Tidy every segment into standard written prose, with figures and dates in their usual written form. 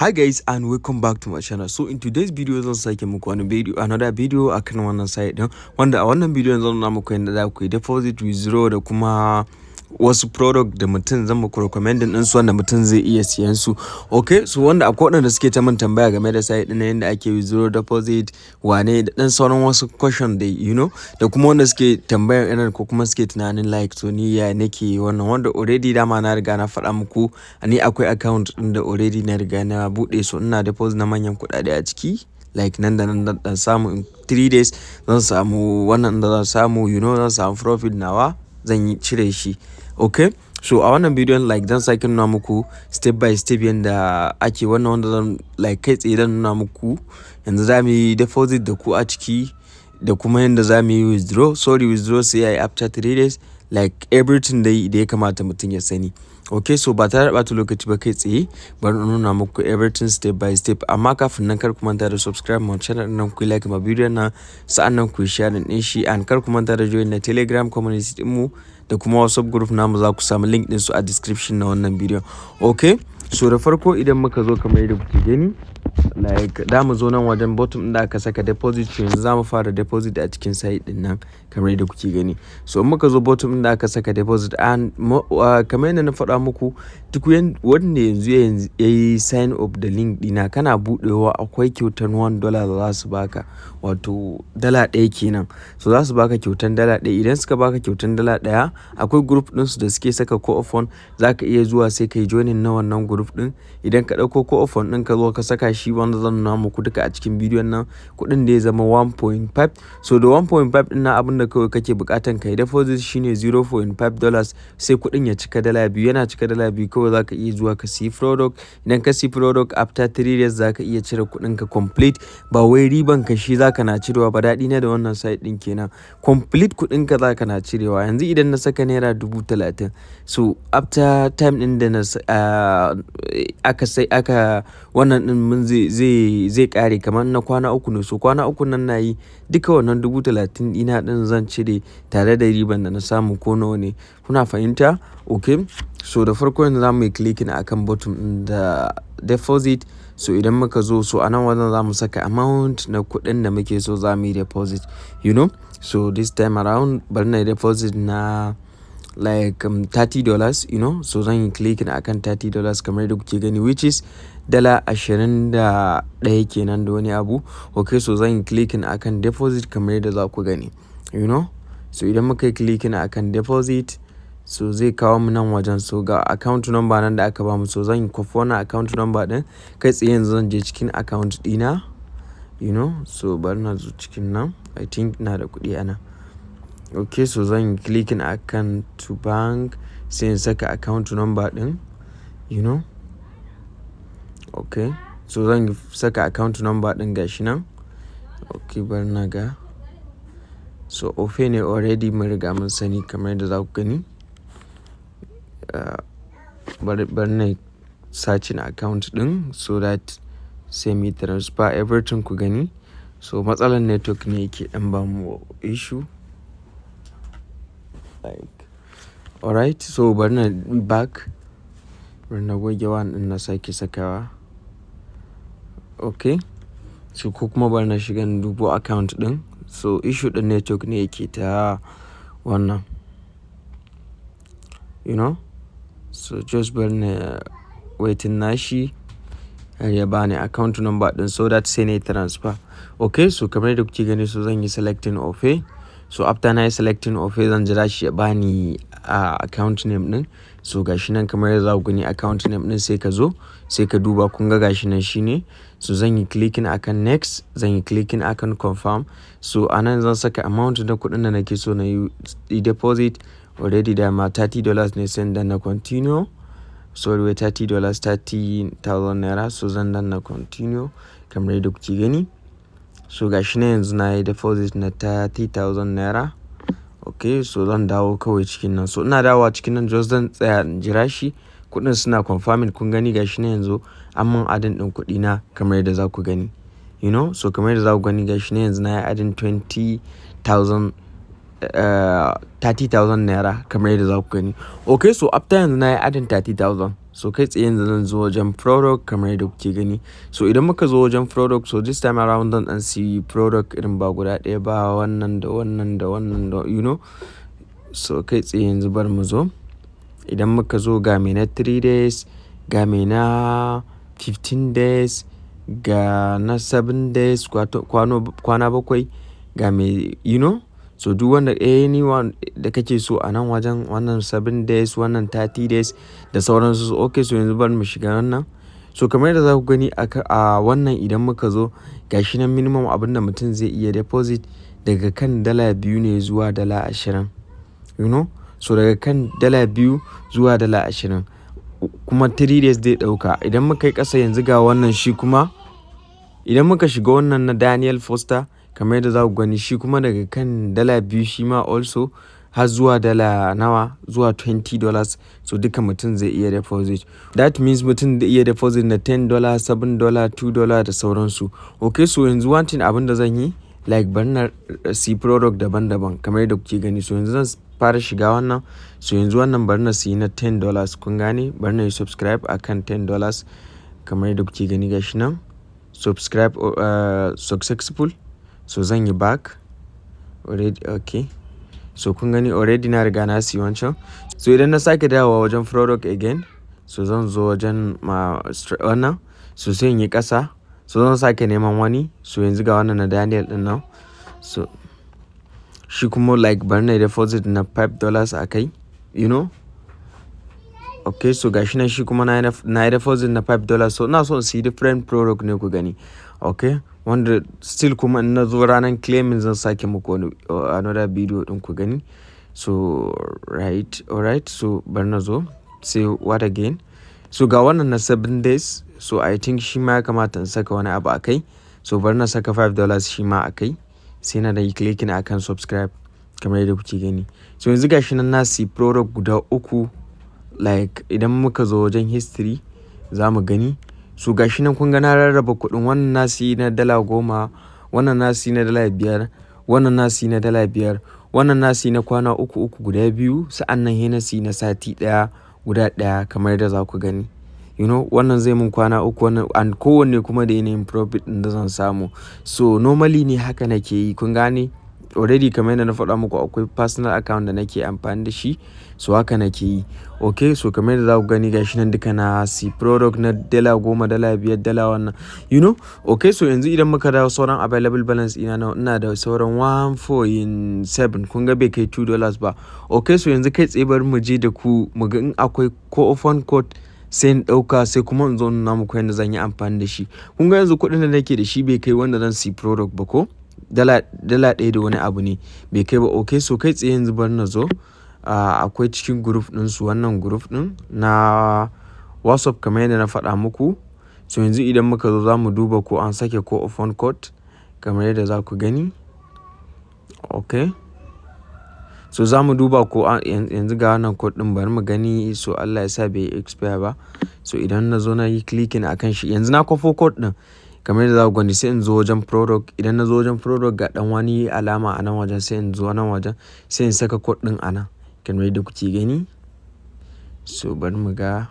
Hi guys and welcome back to my channel. So in today's video zan sake muku another video akan wannan site din wanda a wannan bidiyon zan nuna muku yadda za ku yi deposit, withdraw da kuma wasu product da mutum zan muku recommending din su wanda mutum zai iya siyan su. Okay, so wanda akwai wadanda suke ta min tambaya game da site din yadda ake withdraw, deposit, wane da dan sauran wasu question da da kuma wanda suke tambayar irin ko kuma suke tunanin like to ni ya nake wannan wanda already dama na riga na faɗa muku ni akwai account din da already na riga na bude so ina deposit na manyan kuɗaɗe a ciki like nan da nan dan samu in 3 days zan samu wannan da zan samu zan samu profit nawa zan yi cire shi. Okay, so a wannan bidiyon like dan sake nuna muku step by step yanda ake wannan wanda zan like kai tsaye dan nuna muku yanzu za mu yi deposit da ku a ciki da kuma yanda za mu yi withdraw sai yayi after 3 days like everything da ya kamata mutum ya sani. Okay, so ba tare da ɓata lokaci ba kai tsaye bari in nuna muku everything step by step, amma kafin nan kar ku manta da subscribe my channel nan ku like ma bidiyon nan sa'annan ku share din shi and kar ku manta da join na Telegram community din mu da kuma WhatsApp group namu za ku samu link din su a description na wannan bidiyon. Okay, so da farko idan muka zo kamar yadda kuke gani like da mu zo nan wajen bottom din da aka saka deposit, yanzu za mu fara deposit a cikin site din nan kamar yadda kuke gani. So muka zo bottom din da aka saka deposit and kamar yadda na faɗa muku duk wanda yanzu yayi sign up da link dina kana budewa akwai kyautan $1 da za su baka, wato $1 kenan. So za su baka kyautan $1. Idan suka baka kyautan $1 akwai group din su da suke saka co-op zaka iya zuwa sai kai joining na wannan group din. Idan ka dauko co-op din ka zo ka saka shi wanda zan nuna muku duka a cikin bidiyon nan kudin da ya zama 1.5. so da 1.5 din na abin da kawai kake bukatan kai deposit shine $0.5 sai kudin ya cika $2. Yana cika $2 kawai zaka iya zuwa ka siyi product. Idan ka siyi product after 3 days zaka iya cire kudin ka complete, ba wai riban ka shi zaka na cirewa ba. Dadi ne da wannan site din kenan, complete kudin ka zaka na cirewa. Yanzu idan na saka naira 30,000 so after time din da na aka wannan din mun zai kare kamar na kwana 3 ne. So kwana 3 nan nayi duka wannan 30,000 dina din zan cire tare da riban da na samu ko nawa ne, kuna fahimta? Okay, so da farko yanzu zamu yi clicking akan bottom din da deposit. So idan muka zo so anan wajen zamu saka amount na kuɗin da muke so zamu yi deposit so this time around bari na deposit na like $30 so zan yi clicking akan $30 kamar yadda kuke gani, which is $21 kenan da wani abu. Okay, so zan yi clicking akan deposit kamar yadda za ku gani so idan muka yi clicking akan deposit so zai kawo mu nan wajen. So ga account number nan da aka bamu, so zan yi copy wannan account number din kai tsaye yanzu zan je cikin account dina so bari na zo cikin nan, I think na da kuɗi ana. Okay, so zan yi clicking akan to bank sai in saka account number din okay, so zan saka account number din gashi nan. Okay, bari na ga so ofe ne already mun riga mun sani kamar yadda za ku gani. Bari na searching account din so that sai mu transfer everything ku gani. So matsalar network ne yake dan ba mu issue like alright, so bari na back, bari na goge wannan din na sake sakawa. Okay, so ko kuma bari na shiga dubo account din. So issue din network ne yake ta wannan so just bari na waiting nashi har ya bani account number din so that sai na transfer. Okay, so kamar yadda kuke gani so zan yi selecting ofe. So after na yi selecting ofe zan jira shi ya bani account name din. So gashi nan kamar yadda za ku gani account name din, sai ka zo sai ka duba kun ga gashi nan shine. So zan yi clicking akan next, zan yi clicking akan confirm. So anan zan saka amount da kuɗin da nake so na yi deposit. Already da ma $30 ne sai dan na continue. Sorry, wait, $30, 30,000 naira. So zan dan na continue kamar yadda kuke gani. So gashi nan yanzu na yi deposit na 30,000 naira. Okay, so zan dawo kawai cikin nan. So ina dawowa cikin nan just zan tsaya in jira shi kudin suna confirming. Kun gani gashi nan yanzu an mun adin din kudi na kamar yadda za ku gani so kamar yadda za ku gani gashi nan yanzu na yi adin 30,000 naira kamar yadda za ku gani. Okay, so after yanzu na yi adin 30,000 So kai tsaye yanzu zan zo wajen product kamar yadda kuke gani. So idan muka zo wajen product, so this time around zan dan see product irin ba guda ɗaya ba, wannan da wannan da wannan da you know. So kai tsaye yanzu bar mu zo. Idan muka zo ga mai na 3 days, ga mai na 15 days, ga na 7 days, kwana 7, ga mai you know. So duk wanda anyone da kake so a nan wajen, wannan 7 days, wannan 30 days da sauransu. Okay, so yanzu bari mu shiga wannan. So kamar yadda za ku gani a wannan idan muka zo gashi nan minimum abin da mutum zai iya deposit daga kan $2 ne zuwa $20. You know? So daga kan $2 zuwa $20 kuma 3 days zai ɗauka. Idan muka yi ƙasa yanzu ga wannan shi kuma idan muka shiga wannan na Daniel Foster kamar yadda za ku gani shi kuma daga kan $2 shi ma also har zuwa nawa zuwa $20. So duka mutum zai iya deposit. That means mutum zai iya deposit na $10, $7, $2 da sauransu. Okay, so yanzu one thing abin da zan yi like bari na see product daban-daban kamar yadda kuke gani. So yanzu zan fara shiga wannan. So yanzu wannan bari na see na $10 kun gane, bari na yi subscribe akan $10 kamar yadda kuke gani gashi nan. Subscribe successful. So zan yi back already. Okay, so kun gani already na riga na siya wancan. So idan na sake dawowa wajen product again, so zan zo wajen wannan. So sai in yi ƙasa. So zan sake neman wani. So yanzu ga wannan na Daniel din nan. So shi kuma like bari na deposit na $5 a kai, you know. Okay, so gashi nan shi kuma na deposit na $5. So ina so in see different product ne ku gani. Okay, wanda still kuma in na zo ranar claiming zan sake muku another video din ku gani. So alright, so bari na zo say what again. So ga wannan na 7 days. So I think shi ma ya kamata in saka wani abu a kai. So bari na saka $5 shi ma a kai. Sai na da yi clicking akan subscribe kamar yadda kuke gani. So yanzu gashi nan na see product guda 3. Like idan muka zo wajen history za mu gani. So gashi nan kun ga na rarraba kuɗin, wannan nasi na $10, wannan nasi na $5, wannan nasi na $5, wannan nasi na kwana 3 guda 2, sa'annan Hennessy na sati 1 guda 1 kamar yadda za ku gani. You know, wannan zai mun kwana 3 wannan and kowanne kuma da yanayin profit din da zan samu. So normally ne haka nake yi kun gane. Already kamar yadda na faɗa muku akwai personal account da nake amfani da shi. So haka nake yi. Okay, so kamar yadda za ku gani gashi nan duka na see product na $10, $5, wannan. You know? Okay, so yanzu idan muka dawo sauran available balance ina da sauran 147 kun ga bai kai $2 ba. Okay, so yanzu kai tsaye bari mu je da ku mu ga in akwai coupon code sai in ɗauka sai kuma in zo nuna muku yadda zan yi amfani da shi. Kun ga yanzu kuɗin da nake da shi bai kai wanda zan see product ba ko? $1 da wani abu ne bai kai ba. Okay, so kai tsaye yanzu bari na zo. Akwai cikin group ɗinsu, wannan group ɗin na WhatsApp kamar yadda na faɗa muku. So yanzu idan muka zo za mu duba ko an sake coupon code kamar yadda za ku gani. Okay, so za mu duba ko yanzu ga wannan code ɗin bari mu gani. So Allah ya sa bai expire ba. So idan na zo na yi clicking akan shi yanzu na kwafo code ɗin kamar yadda za ku gani. Sai in zo wajen product. Idan na zo wajen product ga ɗan wani alama a nan wajen, sai in zo nan wajen sai in saka code ɗin a nan kamar yadda kuke gani. So bari mu ga.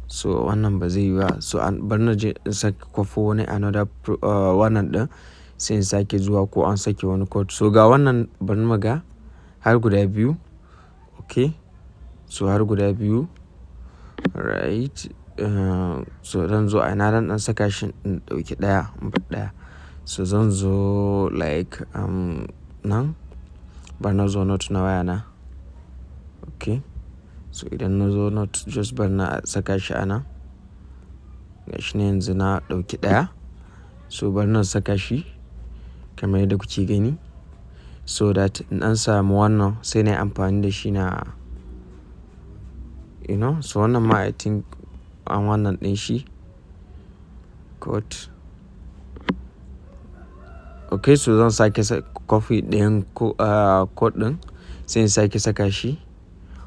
So wannan ba zai yi ba. So bari na je in saka kwafo wani another wannan ɗin sai in sake zuwa ko an sake wani code. So ga wannan bari mu ga har guda 2. Okay, so har guda 2. Right. So zan zo a ina dan saka shi in ɗauki ɗaya. So zan zo like nan bari na zo note na waya na. Okay, so idan na zo note just bari na saka shi a nan. Gashi ne yanzu na ɗauki ɗaya. So bari na saka shi kamar yadda kuke gani. So that in an samu wannan sai na yi amfani da shi na you know. So wannan ma I think an wannan ɗin shi code. Okay, so zan sake copy ɗayan code ɗin sai in sake saka shi.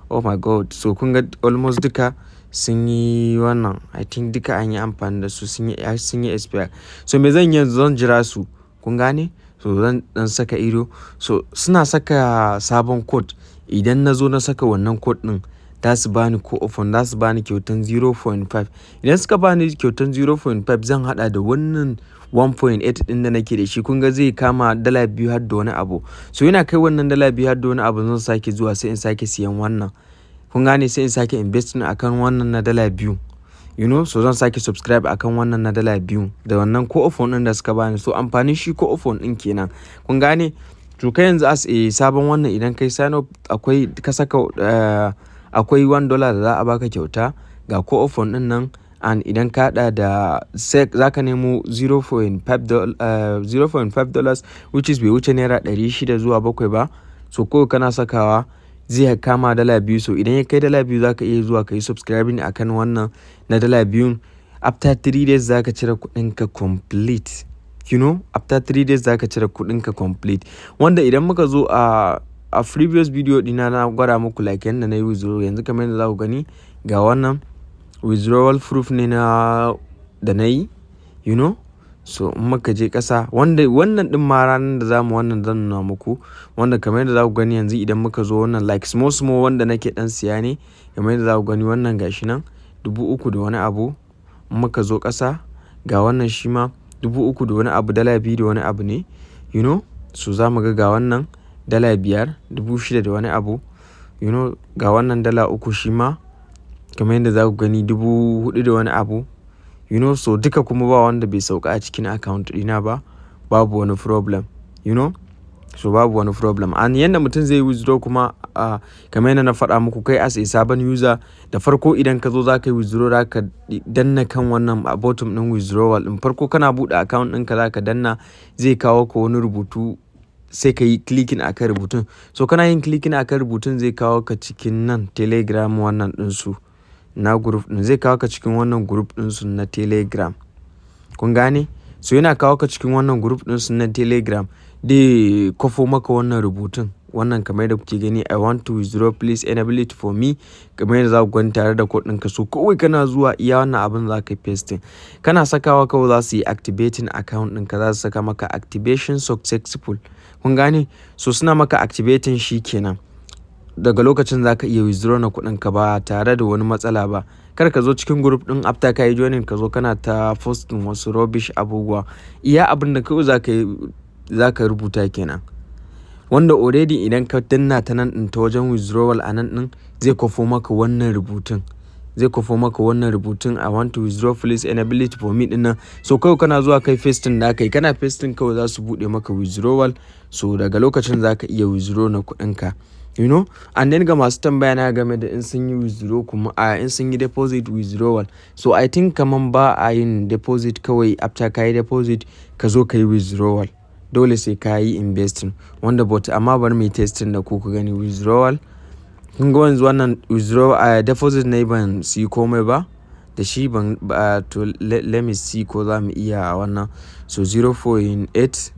Oh my god, so kun ga almost duka sun yi wannan. I think duka an yi amfani da su sun yi expire. So me zan yanzu zan jira su kun gane. So zan dan saka ido. So suna saka sabon code. Idan na zo na saka wannan code ɗin za su bani co-option, za su bani kyautan 0.5. Idan suka bani kyautan 0.5 zan hada da wannan 1.8 din da nake da shi, kun ga zai kama $2 har da wani abu. So yana kai wannan $2 har da wani abu zan sake zuwa sai in sake siyan wannan, kun gane, sai in sake investing akan wannan na $2, you know. So zan sake subscribe akan wannan na $2 da wannan co-option din da suka bani. So amfanin shi co-option din kenan, kun gane. To kai yanzu as a sabon wannan idan kai sign up akwai ka saka akwai $1 da za a baka kyauta ga co-option din nan, and idan ka hada da sec zaka nemo $0.5 which is bai wuce naira 600 zuwa 7 ba. So ko kana sakawa zai kama $2. So idan ya kai $2 zaka iya zuwa kai subscribing akan wannan na $2. After 3 days zaka cire kuɗin ka complete, you know, after 3 days zaka cire kuɗin ka complete. Wanda idan muka zo a previous video dina na gwada muku like yanda na yi withdraw. Yanzu kamar yadda za ku gani ga wannan withdrawal proof ne na da na yi, you know. So in muka je ƙasa wannan din ma ranar da zamu wannan zan nuna muku, wanda kamar yadda za ku gani yanzu idan muka zo wannan like small wanda nake dan siya ne, kamar yadda za ku gani wannan gashi nan 3,000 da wani abu. In muka zo ƙasa ga wannan shi ma 3,000 da wani abu, $2 da wani abu ne, you know. So za mu ga wannan $5, 6,000 da wani abu, you know. Ga wannan $3 shi ma kamar yadda za ku gani 4,000 da wani abu, you know. So duka kuma ba wanda bai sauka a cikin account ɗina ba, babu wani problem, you know. So babu wani problem. And yanda mutum zai withdraw kuma kamar yadda na faɗa muku, kai as a sabon user da farko idan ka zo za ka yi withdraw za ka danna kan wannan bottom ɗin withdrawal ɗin. Farko kana buɗe account ɗinka za ka danna, zai kawo ka wani rubutu sai ka yi clicking akan rubutun. So kana yin clicking akan rubutun zai kawo ka cikin nan Telegram wannan ɗinsu na group ɗin, zai kawo ka cikin wannan group ɗinsu na Telegram, kun gane. So yana kawo ka cikin wannan group ɗinsu na Telegram, dai kwafo maka wannan rubutun, wannan kamar yadda kuke gani, I want to withdraw please enable it for me, kamar yadda za ku gani tare da code ɗinka. So kawai kana zuwa iya wannan abin za ka yi pasting, kana sakawa kawai za su yi activating account ɗinka, za su saka maka activation successful, kun gane. So suna maka activating shi kenan, daga lokacin za ka iya withdraw na kuɗinka ba tare da wani matsala ba. Kar ka zo cikin group ɗin after ka yi joining ka zo kana ta posting wasu rubbish abubuwa. Iya abin da kawai za ka rubuta kenan, wanda already idan ka danna ta nan ɗin ta wajen withdrawal a nan ɗin zai kwafo maka wannan rubutun, I want to withdraw please enable it for me ɗin nan. So kawai kana zuwa kai pasting da kai, kana pasting kawai za su buɗe maka withdrawal. So daga lokacin za ka iya withdraw na kuɗinka, you know. And then ga masu tambaya na game da in sun yi withdraw kuma in sun yi deposit withdrawal. So I think kaman ba a yin deposit kawai after ka yi deposit ka zo ka yi withdrawal, dole sai ka yi investing, wanda but amma bari mai testing da ku gani withdrawal. Kun ga yanzu wannan withdrawal deposit ne ban si komai ba da shi, ban to let me see ko za mu iya wannan. So 0.8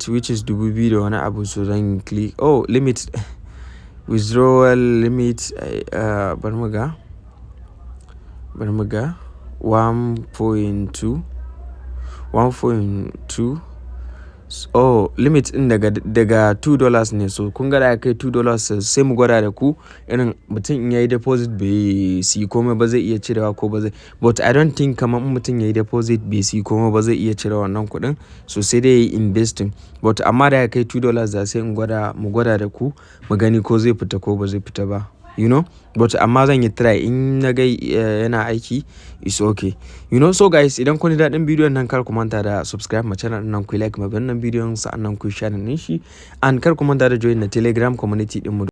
which is 2,000 da wani abu. So zan click limit withdrawal limit, bari mu ga 1.2 limit din daga $2 ne. So kun ga da kai $2 sai mu gwada da ku, irin mutum in yayi deposit bai si komai ba zai iya cirewa ko ba zai, but I don't think kamar mutum yayi deposit bai si komai ba zai iya cire wannan kuɗin. So sai dai yayi investing, but amma da kai $2 da sai mu gwada da ku mu gani ko zai fita ko ba zai fita ba, you know. But amma zan yi try, in na ga yana aiki is okay, you know. So guys, idan kun ji daɗin bidiyon nan kar ku manta da subscribe ma channel nan, ku like ma wannan bidiyon, sa'annan ku share din shi, and kar ku manta da join na Telegram community din mu.